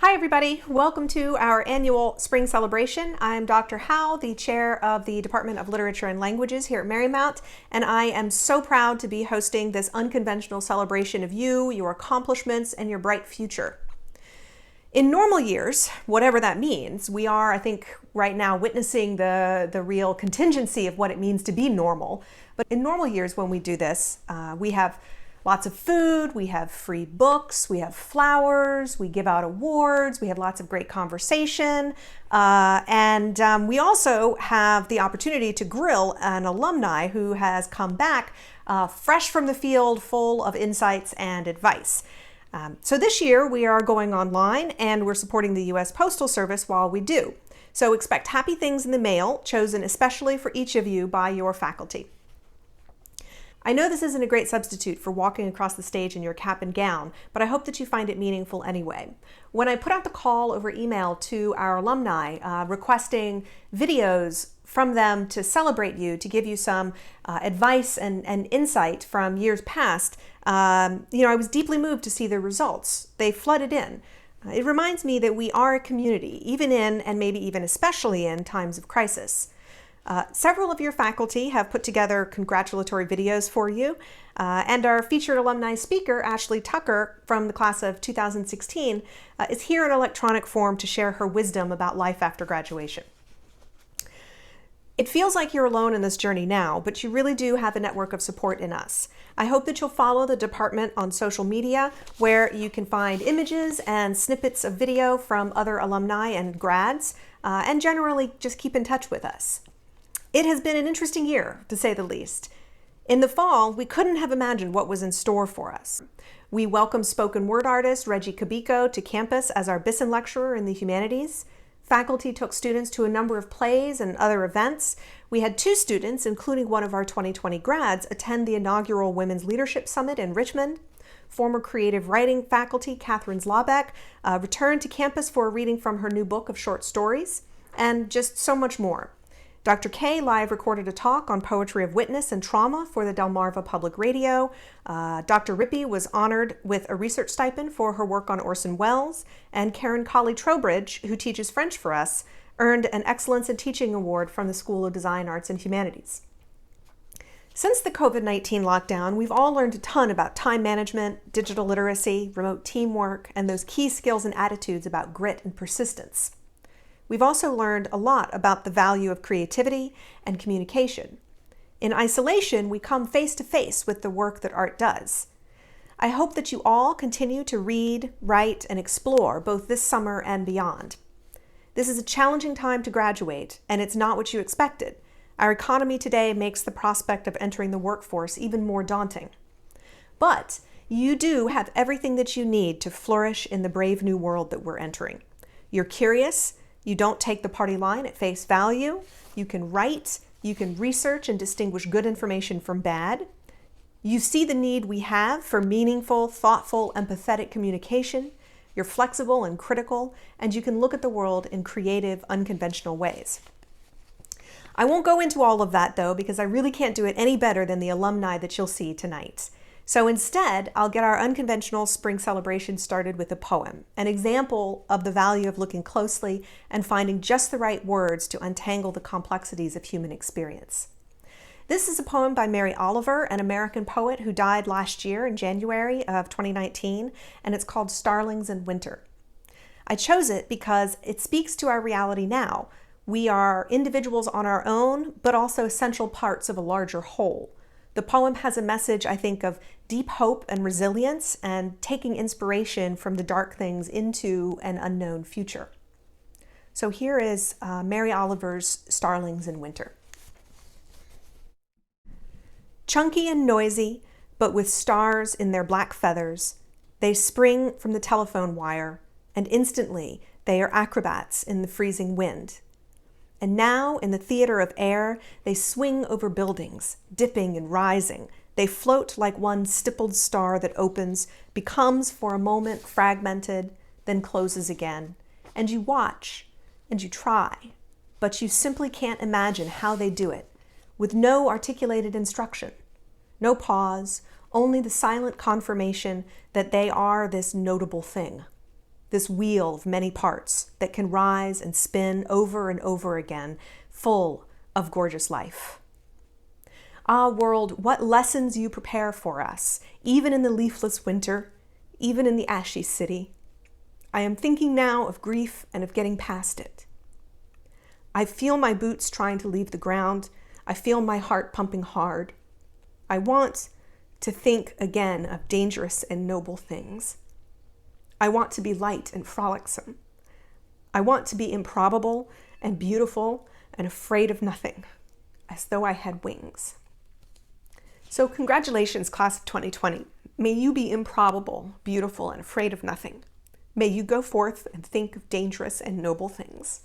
Hi everybody, welcome to our annual spring celebration. I'm Dr. Howe, the chair of the Department of Literature and Languages here at Marymount, and I am so proud to be hosting this unconventional celebration of you, your accomplishments, and your bright future. In normal years, whatever that means, we are, I think, right now witnessing the real contingency of what it means to be normal. But in normal years when we do this, we have lots of food, we have free books, we have flowers, we give out awards, we have lots of great conversation, and we also have the opportunity to grill an alumni who has come back fresh from the field, full of insights and advice. So this year we are going online and we're supporting the U.S. Postal Service while we do. So expect happy things in the mail, chosen especially for each of you by your faculty. I know this isn't a great substitute for walking across the stage in your cap and gown, but I hope that you find it meaningful anyway. When I put out the call over email to our alumni requesting videos from them to celebrate you, to give you some advice and insight from years past, I was deeply moved to see the results. They flooded in. It reminds me that we are a community, even in, and maybe even especially in, times of crisis. Several of your faculty have put together congratulatory videos for you, and our featured alumni speaker, Ashley Tucker, from the class of 2016, is here in electronic form to share her wisdom about life after graduation. It feels like you're alone in this journey now, but you really do have a network of support in us. I hope that you'll follow the department on social media, where you can find images and snippets of video from other alumni and grads, and generally just keep in touch with us. It has been an interesting year, to say the least. In the fall, we couldn't have imagined what was in store for us. We welcomed spoken word artist Reggie Cabico to campus as our Bisson lecturer in the humanities. Faculty took students to a number of plays and other events. We had 2 students, including one of our 2020 grads, attend the inaugural Women's Leadership Summit in Richmond. Former creative writing faculty Catherine Zlobek returned to campus for a reading from her new book of short stories, and just so much more. Dr. K live recorded a talk on poetry of witness and trauma for the Delmarva Public Radio. Dr. Rippey was honored with a research stipend for her work on Orson Welles, and Karen Colley-Trowbridge, who teaches French for us, earned an Excellence in Teaching Award from the School of Design, Arts, and Humanities. Since the COVID-19 lockdown, we've all learned a ton about time management, digital literacy, remote teamwork, and those key skills and attitudes about grit and persistence. We've also learned a lot about the value of creativity and communication. In isolation, we come face to face with the work that art does. I hope that you all continue to read, write, and explore both this summer and beyond. This is a challenging time to graduate, and it's not what you expected. Our economy today makes the prospect of entering the workforce even more daunting. But you do have everything that you need to flourish in the brave new world that we're entering. You're curious. You don't take the party line at face value. You can write, you can research and distinguish good information from bad. You see the need we have for meaningful, thoughtful, empathetic communication. You're flexible and critical, and you can look at the world in creative, unconventional ways. I won't go into all of that though, because I really can't do it any better than the alumni that you'll see tonight. So instead, I'll get our unconventional spring celebration started with a poem, an example of the value of looking closely and finding just the right words to untangle the complexities of human experience. This is a poem by Mary Oliver, an American poet who died last year in January of 2019, and it's called Starlings in Winter. I chose it because it speaks to our reality now. We are individuals on our own, but also essential parts of a larger whole. The poem has a message, I think, of deep hope and resilience and taking inspiration from the dark things into an unknown future. So here is Mary Oliver's Starlings in Winter. Chunky and noisy, but with stars in their black feathers, they spring from the telephone wire, and instantly they are acrobats in the freezing wind. And now, in the theater of air, they swing over buildings, dipping and rising. They float like one stippled star that opens, becomes for a moment fragmented, then closes again. And you watch, and you try, but you simply can't imagine how they do it, with no articulated instruction, no pause, only the silent confirmation that they are this notable thing. this wheel of many parts that can rise and spin over and over again, full of gorgeous life. Ah, world, what lessons you prepare for us, even in the leafless winter, even in the ashy city. I am thinking now of grief and of getting past it. I feel my boots trying to leave the ground. I feel my heart pumping hard. I want to think again of dangerous and noble things. I want to be light and frolicsome. I want to be improbable and beautiful and afraid of nothing, as though I had wings. So congratulations, class of 2020. May you be improbable, beautiful, and afraid of nothing. May you go forth and think of dangerous and noble things.